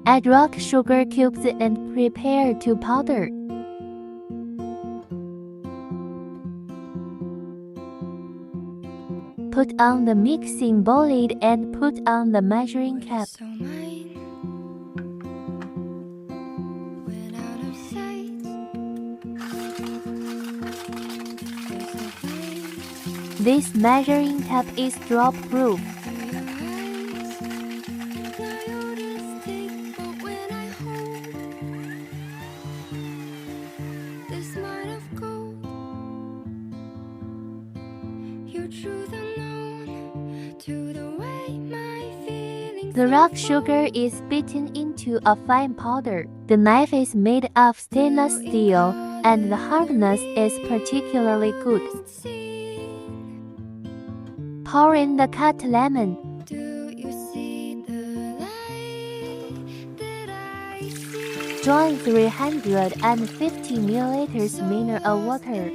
Add rock sugar cubes and prepare to powder. Put on the mixing bowl lid and put on the measuring cap. This measuring cap is drop-proof. The rock sugar is beaten into a fine powder. The knife is made of stainless steel, and the hardness is particularly good. Pour in the cut lemon. Join 350 ml mineral water.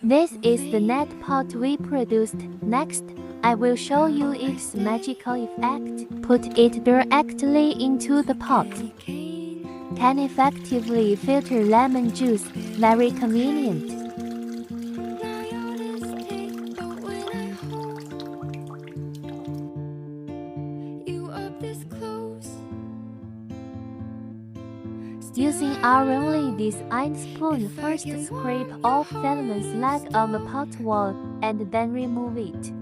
This is the net pot we produced. Next, I will show you its magical effect. Put it directly into the pot. Can effectively filter lemon juice, very convenient. Using our only designed spoon, first scrape off the slag on the pot wall and then remove it.